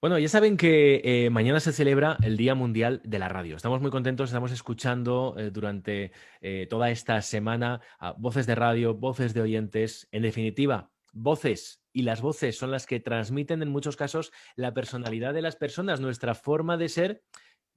Bueno, ya saben que mañana se celebra el Día Mundial de la Radio. Estamos muy contentos, estamos escuchando durante toda esta semana a voces de radio, voces de oyentes, en definitiva, voces. Y las voces son las que transmiten en muchos casos la personalidad de las personas, nuestra forma de ser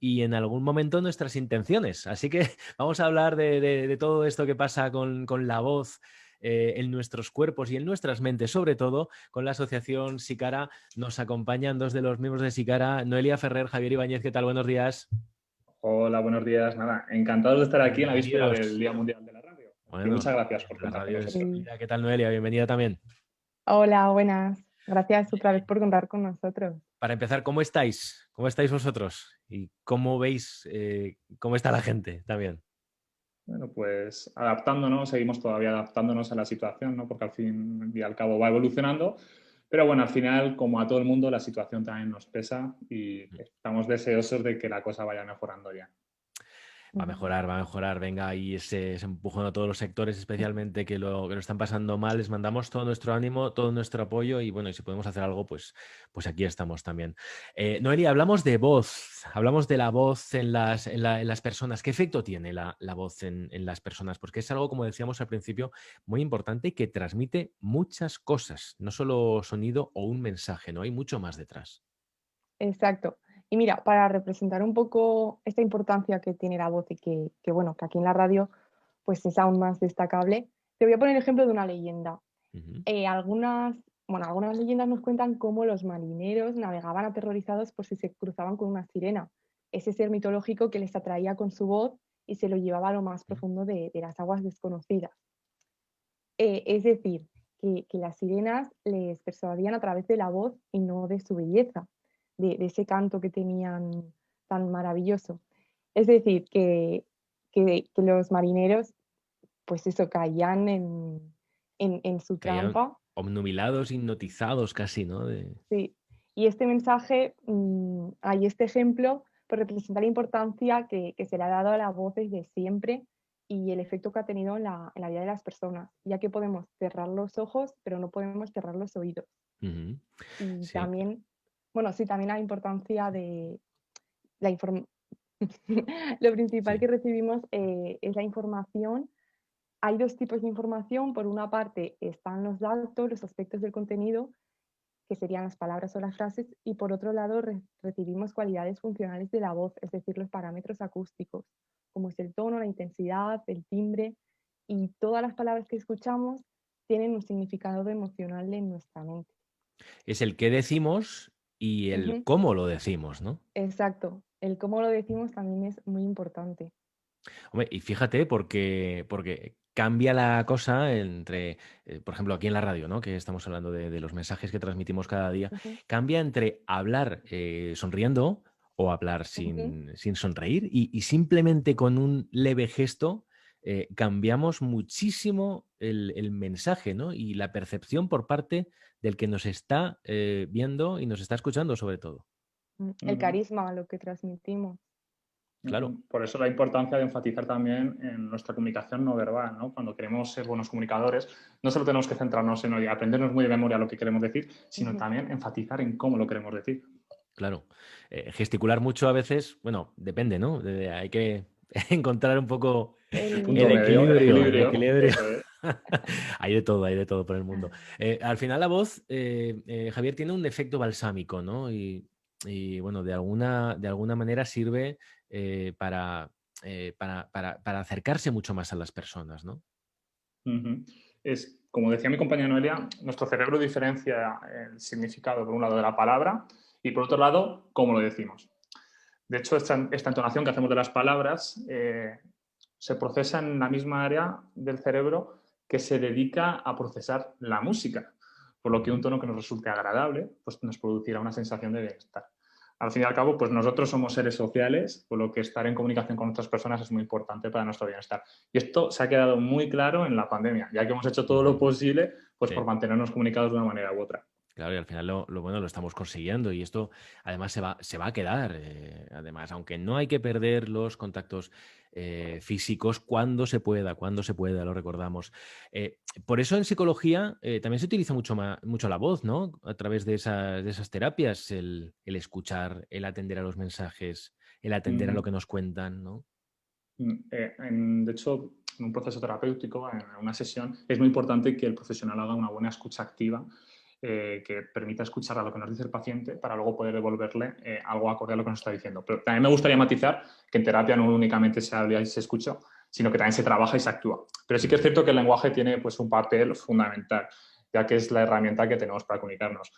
y en algún momento nuestras intenciones. Así que vamos a hablar de todo esto que pasa con la voz en nuestros cuerpos y en nuestras mentes, sobre todo con la asociación Sicara. Nos acompañan dos de los miembros de Sicara, Noelia Ferrer, Javier Ibáñez. ¿Qué tal? Buenos días. Hola, buenos días. Nada, encantados de estar aquí en la víspera del Bienvenidos. Día Mundial de la Radio. Y Bueno, muchas gracias por la contar con radio es nosotros. vida. ¿Qué tal, Noelia? Bienvenida también. Hola, buenas. Gracias otra vez por contar con nosotros. Para empezar, ¿cómo estáis? ¿Cómo estáis vosotros? ¿Y cómo veis cómo está la gente también? Bueno, pues adaptándonos, seguimos todavía adaptándonos a la situación, ¿no? Porque al fin y al cabo va evolucionando. Pero bueno, al final, como a todo el mundo, la situación también nos pesa y estamos deseosos de que la cosa vaya mejorando ya. Va a mejorar, va a mejorar. Venga, y ese empujón a todos los sectores, especialmente que lo están pasando mal. Les mandamos todo nuestro ánimo, todo nuestro apoyo y bueno, y si podemos hacer algo, pues aquí estamos también. Noelia, hablamos de voz, hablamos de la voz en las personas. ¿Qué efecto tiene la voz en las personas? Porque es algo, como decíamos al principio, muy importante y que transmite muchas cosas, no solo sonido o un mensaje, ¿no? Hay mucho más detrás. Exacto. Y mira, para representar un poco esta importancia que tiene la voz y bueno, que aquí en la radio pues es aún más destacable, te voy a poner el ejemplo de una leyenda. Ujú. Algunas leyendas nos cuentan cómo los marineros navegaban aterrorizados por si se cruzaban con una sirena, ese ser mitológico que les atraía con su voz y se lo llevaba a lo más profundo de las aguas desconocidas. Es decir, que las sirenas les persuadían a través de la voz y no de su belleza, de ese canto que tenían tan maravilloso. Es decir, que los marineros, pues eso, caían en su Caían trampa. obnubilados, hipnotizados casi, ¿no? Sí. Y este mensaje, hay este ejemplo, pues representa la importancia que se le ha dado a la voz desde siempre y el efecto que ha tenido en la vida de las personas, ya que podemos cerrar los ojos, pero no podemos cerrar los oídos. Ujú. Y Sí. también, bueno, sí, también la importancia de la información. Lo principal Sí. que recibimos es la información. Hay dos tipos de información. Por una parte están los datos, los aspectos del contenido, que serían las palabras o las frases, y por otro lado recibimos cualidades funcionales de la voz, es decir, los parámetros acústicos, como es el tono, la intensidad, el timbre, y todas las palabras que escuchamos tienen un significado emocional en nuestra mente. Es el qué decimos y el Ujú. cómo lo decimos, ¿no? Exacto, el cómo lo decimos también es muy importante. Hombre, y fíjate porque cambia la cosa entre, por ejemplo, aquí en la radio, ¿no? Que estamos hablando de los mensajes que transmitimos cada día, Ujú, cambia entre hablar sonriendo o hablar ujú. sin sonreír y simplemente con un leve gesto cambiamos muchísimo el mensaje, ¿no? Y la percepción por parte del que nos está viendo y nos está escuchando sobre todo. El Ujú, carisma, lo que transmitimos. Claro. ujú. Por eso la importancia de enfatizar también en nuestra comunicación no verbal, ¿no? Cuando queremos ser buenos comunicadores, no solo tenemos que centrarnos en oye, aprendernos muy de memoria lo que queremos decir, sino Ujú. también enfatizar en cómo lo queremos decir. Claro. Gesticular mucho a veces, bueno, depende, ¿no? Hay que encontrar un poco El El, punto el medio, el equilibrio, el equilibrio, equilibrio. eso es. Hay de todo por el mundo. Al final la voz, Javier, tiene un efecto balsámico, ¿no? Y, bueno, de alguna manera sirve para acercarse mucho más a las personas, ¿no? Ujú. Es, como decía mi compañera Noelia, nuestro cerebro diferencia el significado, por un lado, de la palabra y, por otro lado, cómo lo decimos. De hecho, esta entonación que hacemos de las palabras se procesa en la misma área del cerebro que se dedica a procesar la música, por lo que un Ujú. tono que nos resulte agradable pues nos producirá una sensación de bienestar. Al fin y al cabo, pues nosotros somos seres sociales, por lo que estar en comunicación con otras personas es muy importante para nuestro bienestar. Y esto se ha quedado muy claro en la pandemia, ya que hemos hecho todo lo Ujú. posible pues, Sí. por mantenernos comunicados de una manera u otra. Claro, y al final bueno lo estamos consiguiendo y esto además se va a quedar. Además, aunque no hay que perder los contactos físicos cuando se pueda, lo recordamos. Por eso en psicología también se utiliza mucho la voz, ¿no? A través de esas terapias, el escuchar, el atender a los mensajes, el atender a lo Ujú. que nos cuentan, ¿no? De hecho, en un proceso terapéutico, en una sesión, es muy importante que el profesional haga una buena escucha activa, que permita escuchar a lo que nos dice el paciente para luego poder devolverle algo acorde a lo que nos está diciendo. Pero también me gustaría matizar que en terapia no únicamente se habla y se escucha, sino que también se trabaja y se actúa. Pero sí que es cierto que el lenguaje tiene pues, un papel fundamental, ya que es la herramienta que tenemos para comunicarnos.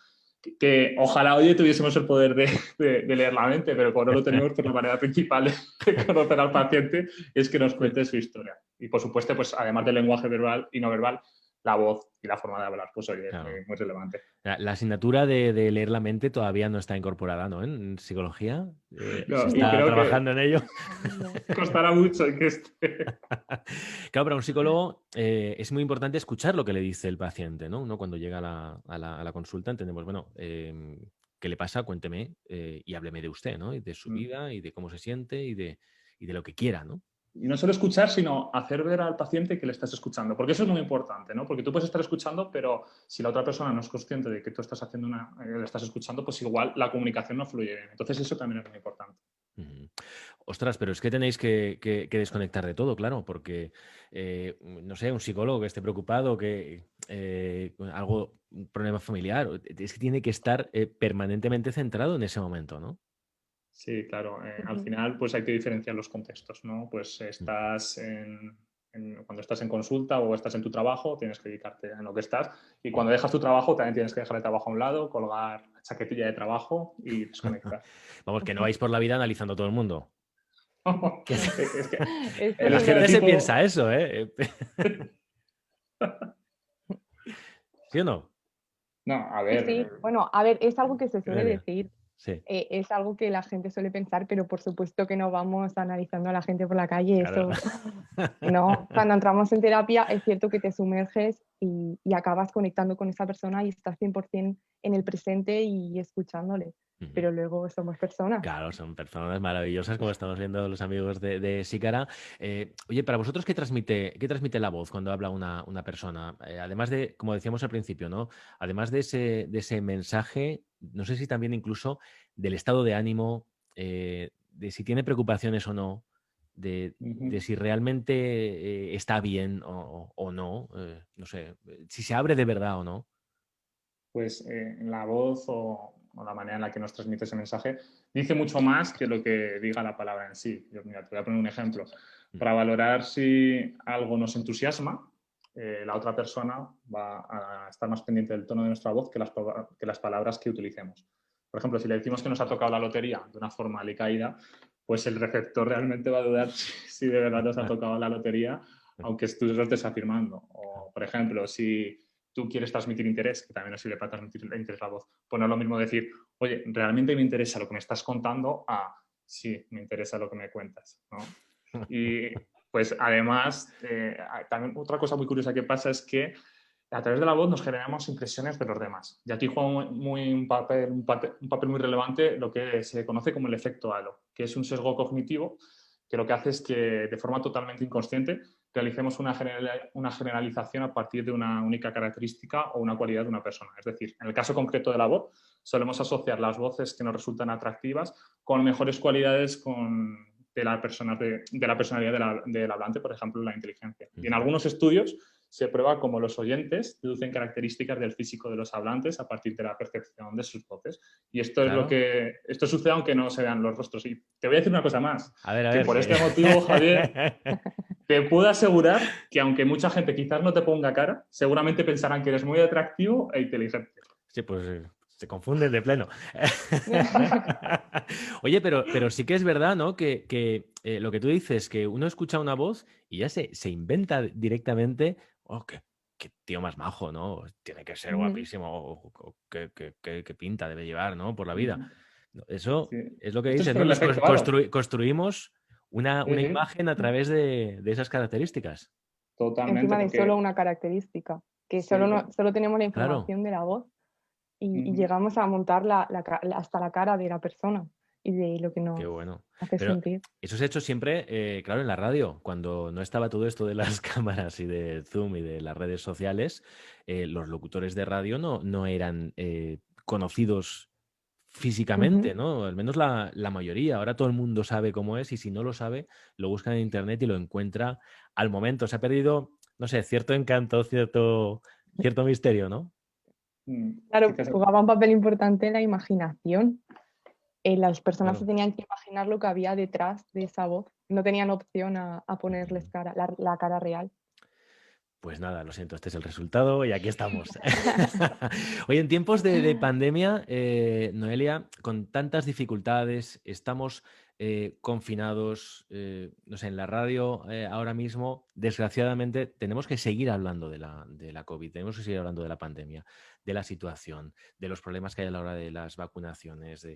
Que ojalá hoy tuviésemos el poder de leer la mente, pero como no lo tenemos, pues la manera principal de conocer al paciente es que nos cuente su historia. Y por supuesto, pues además del lenguaje verbal y no verbal, la voz y la forma de hablar, pues oye, es muy, Claro. muy relevante. La asignatura de leer la mente todavía no está incorporada, ¿no? En psicología. Se No, y está creo que trabajando en ello. No. costará mucho que esté. Claro, para un psicólogo es muy importante escuchar lo que le dice el paciente, ¿no? Uno cuando llega a la consulta entendemos, bueno, ¿qué le pasa? Cuénteme y hábleme de usted, ¿no? Y de su vida y de cómo se siente y de lo que quiera, ¿no? Y no solo escuchar, sino hacer ver al paciente que le estás escuchando. Porque eso es muy importante, ¿no? Porque tú puedes estar escuchando, pero si la otra persona no es consciente de que tú estás haciendo le estás escuchando, pues igual la comunicación no fluye bien. Entonces eso también es muy importante. Ujú. Ostras, pero es que tenéis que desconectar de todo, claro, porque, no sé, un psicólogo que esté preocupado, que con un problema familiar, es que tiene que estar permanentemente centrado en ese momento, ¿no? Sí, claro. Al Ujú. final, pues hay que diferenciar los contextos, ¿no? Pues cuando estás en consulta o estás en tu trabajo, tienes que dedicarte en lo que estás. Y cuando dejas tu trabajo, también tienes que dejar el trabajo a un lado, colgar la chaquetilla de trabajo y desconectar. Vamos, que no vais por la vida analizando a todo el mundo. Que Es que Esto el la es gente se estereotipo. piensa eso, ¿eh? ¿Sí o no? No, a sí, ver. sí. Bueno, a ver, es algo que se suele Noelia. decir. Sí, Es algo que la gente suele pensar, pero por supuesto que no vamos analizando a la gente por la calle. claro. Eso no. Cuando entramos en terapia es cierto que te sumerges y acabas conectando con esa persona y estás 100% en el presente y escuchándole. Ujú. Pero luego somos personas. Claro, son personas maravillosas, como estamos viendo los amigos de Sícara. Oye, para vosotros, qué transmite la voz cuando habla una persona? Además de, como decíamos al principio, ¿no? Además de ese mensaje, no sé si también incluso del estado de ánimo, de si tiene preocupaciones o no, de Ujú. si realmente está bien o no, no sé, si se abre de verdad o no. Pues la voz o la manera en la que nos transmite ese mensaje dice mucho más que lo que diga la palabra en sí. Mira, te voy a poner un ejemplo. Para valorar si algo nos entusiasma, la otra persona va a estar más pendiente del tono de nuestra voz que las palabras que utilicemos. Por ejemplo, si le decimos que nos ha tocado la lotería de una forma alicaída, pues el receptor realmente va a dudar si de verdad nos ha tocado la lotería, aunque tú lo estés afirmando. O, por ejemplo, si tú quieres transmitir interés, que también nos sirve para transmitir interés la voz. Pues no es lo mismo decir, oye, realmente me interesa lo que me estás contando, a sí, me interesa lo que me cuentas, ¿no? Y pues además, también otra cosa muy curiosa que pasa es que a través de la voz nos generamos impresiones de los demás. Y aquí juega un papel muy relevante lo que se conoce como el efecto halo, que es un sesgo cognitivo que lo que hace es que de forma totalmente inconsciente realicemos una generalización a partir de una única característica o una cualidad de una persona. Es decir, en el caso concreto de la voz, solemos asociar las voces que nos resultan atractivas con mejores cualidades de la personalidad del hablante, por ejemplo, la inteligencia. Y en algunos estudios se prueba cómo los oyentes deducen características del físico de los hablantes a partir de la percepción de sus voces. Y Claro. esto sucede aunque no se vean los rostros. Y te voy a decir una cosa más, A que ver, por este motivo, Javier, te puedo asegurar que aunque mucha gente quizás no te ponga cara, seguramente pensarán que eres muy atractivo e inteligente. Sí, pues se confunden de pleno. Oye, pero sí que es verdad, ¿no? Que lo que tú dices, que uno escucha una voz y ya se inventa directamente, oh, qué tío más majo, ¿no? Tiene que ser Ujú. guapísimo, o qué pinta debe llevar, ¿no? Por la vida. Uh-huh. No, eso Sí. es lo que Esto es dices, por ¿no? el efecto halo. Construimos una Uh-huh. imagen a través de esas características. Totalmente, Encima de solo porque una característica, que sí, solo tenemos la Claro. información de la voz. y llegamos a montar hasta la cara de la persona y de lo que Qué nos bueno. hace Pero sentir. eso se ha hecho siempre, claro, en la radio, cuando no estaba todo esto de las cámaras y de Zoom y de las redes sociales, los locutores de radio no eran conocidos Ujú. físicamente, ¿no? Al menos la mayoría. Ahora todo el mundo sabe cómo es y si no lo sabe, lo busca en internet y lo encuentra al momento. Se ha perdido, no sé, cierto encanto, cierto misterio, ¿no? Sí Claro, que es- jugaba un papel importante la imaginación. Las personas se Claro. tenían que imaginar lo que había detrás de esa voz. No tenían opción a ponerles Ujú. cara, la cara real. Pues nada, lo siento, este es el resultado y aquí estamos. Oye, en tiempos de pandemia, Noelia, con tantas dificultades, estamos confinados, no sé, en la radio ahora mismo, desgraciadamente, tenemos que seguir hablando de la COVID, tenemos que seguir hablando de la pandemia, de la situación, de los problemas que hay a la hora de las vacunaciones,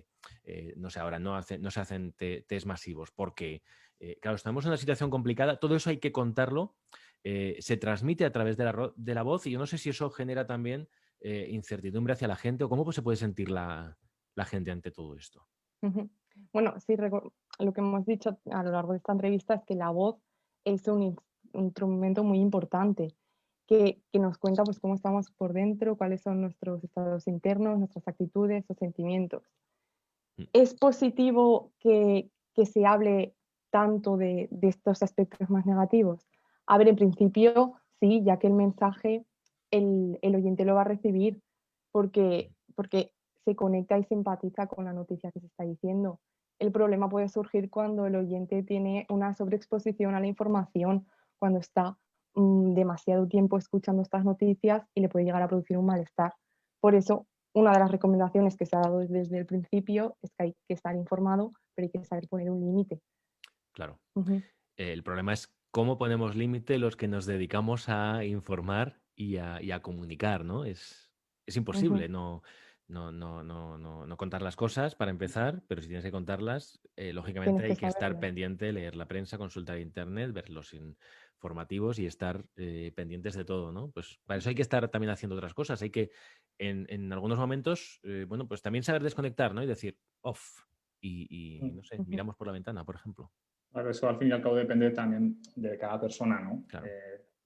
no sé, ahora no se hacen test masivos, porque, claro, estamos en una situación complicada, todo eso hay que contarlo, se transmite a través de la voz y yo no sé si eso genera también incertidumbre hacia la gente o cómo pues, se puede sentir la gente ante todo esto. Ujú. Bueno, sí, lo que hemos dicho a lo largo de esta entrevista es que la voz es un instrumento muy importante que nos cuenta pues, cómo estamos por dentro, cuáles son nuestros estados internos, nuestras actitudes o sentimientos. Mm. ¿Es positivo que se hable tanto de estos aspectos más negativos? A ver, en principio sí, ya que el mensaje el oyente lo va a recibir porque se conecta y se empatiza con la noticia que se está diciendo. El problema puede surgir cuando el oyente tiene una sobreexposición a la información, cuando está demasiado tiempo escuchando estas noticias y le puede llegar a producir un malestar. Por eso, una de las recomendaciones que se ha dado desde el principio es que hay que estar informado, pero hay que saber poner un límite. Claro. Ujú, El problema es cómo ponemos límite los que nos dedicamos a informar y a comunicar, ¿no? Es ujú. imposible no contar las cosas para empezar, pero si tienes que contarlas, lógicamente Tienes que hay que estar saberlo. pendiente, leer la prensa, consultar internet, ver los informativos y estar pendientes de todo, ¿no? Pues para eso hay que estar también haciendo otras cosas. Hay que, en algunos momentos, bueno, pues también saber desconectar, ¿no? Y decir off. Y no sé, Ujú. miramos por la ventana, por ejemplo. Claro, eso al fin y al cabo depende también de cada persona, ¿no? Claro.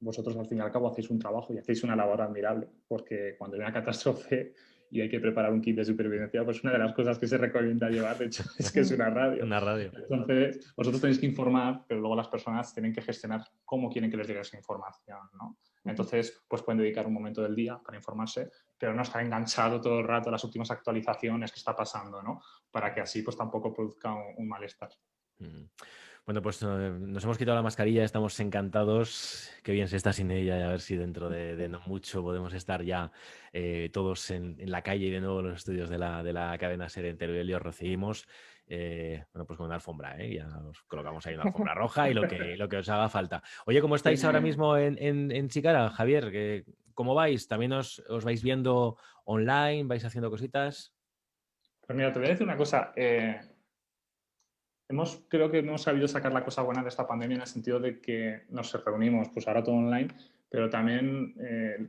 Vosotros al fin y al cabo hacéis un trabajo y hacéis una labor admirable, porque cuando hay una catástrofe y hay que preparar un kit de supervivencia, pues una de las cosas que se recomienda llevar, de hecho, es que es una radio. Una radio. Entonces, vosotros tenéis que informar, pero luego las personas tienen que gestionar cómo quieren que les llegue esa información, ¿no? Ujú. Entonces, pues pueden dedicar un momento del día para informarse, pero no estar enganchado todo el rato a las últimas actualizaciones que está pasando, ¿no? Para que así pues tampoco produzca un malestar. Mm. Bueno, pues nos hemos quitado la mascarilla, estamos encantados. Qué bien se está sin ella y a ver si dentro de no mucho podemos estar ya todos en la calle y de nuevo en los estudios de la cadena SER en Teruel y os recibimos. Bueno, pues con una alfombra, ¿eh? Ya os colocamos ahí una alfombra roja y lo que os haga falta. Oye, ¿cómo estáis ahora mismo en Chicara, Javier? ¿Cómo vais? ¿También os vais viendo online? ¿Vais haciendo cositas? Pues mira, te voy a decir una cosa. Creo que hemos sabido sacar la cosa buena de esta pandemia en el sentido de que nos reunimos, pues ahora todo online, pero también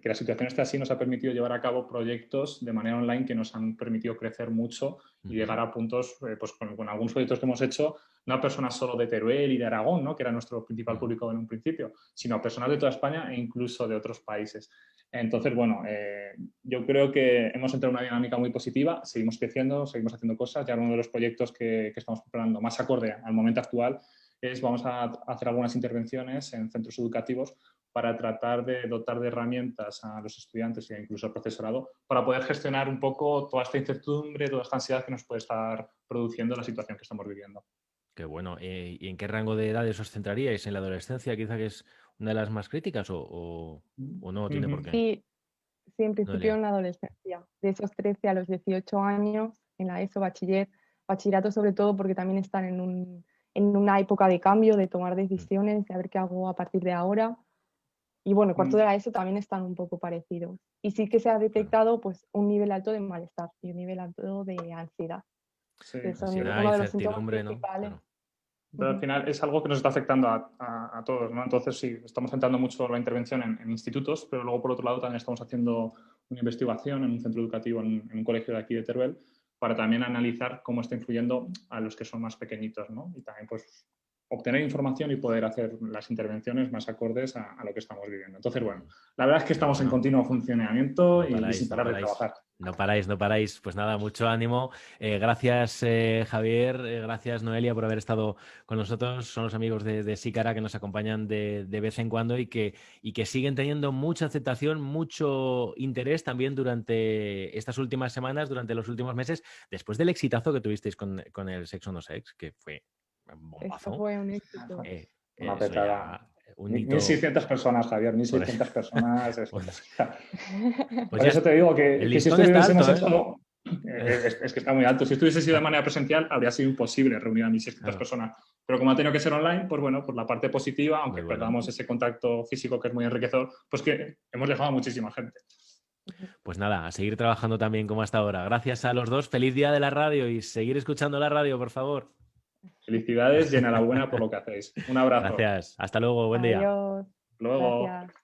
que la situación esté así nos ha permitido llevar a cabo proyectos de manera online que nos han permitido crecer mucho y Ujú. llegar a puntos, pues con algunos proyectos que hemos hecho, no a personas solo de Teruel y de Aragón, ¿no? Que era nuestro principal Ujú. público en un principio, sino a personas de toda España e incluso de otros países. Entonces, bueno, yo creo que hemos entrado en una dinámica muy positiva, seguimos creciendo, seguimos haciendo cosas. Ya uno de los proyectos que estamos preparando más acorde al momento actual vamos a hacer algunas intervenciones en centros educativos para tratar de dotar de herramientas a los estudiantes e incluso al profesorado para poder gestionar un poco toda esta incertidumbre, toda esta ansiedad que nos puede estar produciendo la situación que estamos viviendo. Qué bueno. ¿Y en qué rango de edades os centraríais? ¿En la adolescencia, quizá que es una de las más críticas, o no tiene por qué? Sí, sí, en principio Noelia. en la adolescencia, de esos 13 a los 18 años, en la ESO, bachillerato sobre todo porque también están en una época de cambio, de tomar Mm. decisiones, de ver qué hago a partir de ahora. Y bueno, cuarto de la ESO también están un poco parecidos. Y sí que se ha Claro. detectado pues, un nivel alto de malestar y un nivel alto de ansiedad, Sí, que son Ansiedad, uno de los síntomas incertidumbre, ¿no? principales. Claro. pero al Ujú. final es algo que nos está afectando a todos, ¿no? Entonces sí, estamos centrando mucho la intervención en institutos, pero luego por otro lado también estamos haciendo una investigación en un centro educativo, en un colegio de aquí de Teruel, para también analizar cómo está influyendo a los que son más pequeñitos, ¿no? Y también pues obtener información y poder hacer las intervenciones más acordes a lo que estamos viviendo. Entonces, bueno, la verdad es que estamos en continuo funcionamiento y sin parar de trabajar. No paráis, no paráis. Pues nada, mucho ánimo. Gracias, Javier. Gracias, Noelia, por haber estado con nosotros. Son los amigos de Sícara que nos acompañan de vez en cuando y que siguen teniendo mucha aceptación, mucho interés también durante estas últimas semanas, durante los últimos meses, después del exitazo que tuvisteis con el Sex on the Sex, que fue un bombazo. Esto fue un éxito. Una petada. Un hito... 1.600 personas, Javier, 1.600 personas. Pues por eso te digo que si esto hubiésemos hecho... ¿eh? Es que está muy alto. Si esto hubiese sido de manera presencial, habría sido imposible reunir a 1.600 personas. Pero como ha tenido que ser online, pues bueno, por la parte positiva, aunque perdamos ese contacto físico que es muy enriquecedor, pues que hemos dejado a muchísima gente. Pues nada, a seguir trabajando también como hasta ahora. Gracias a los dos. Feliz día de la radio y seguir escuchando la radio, por favor. Felicidades y enhorabuena por lo que hacéis. Un abrazo. Gracias. Hasta luego. Buen día. Adiós. Luego. Gracias.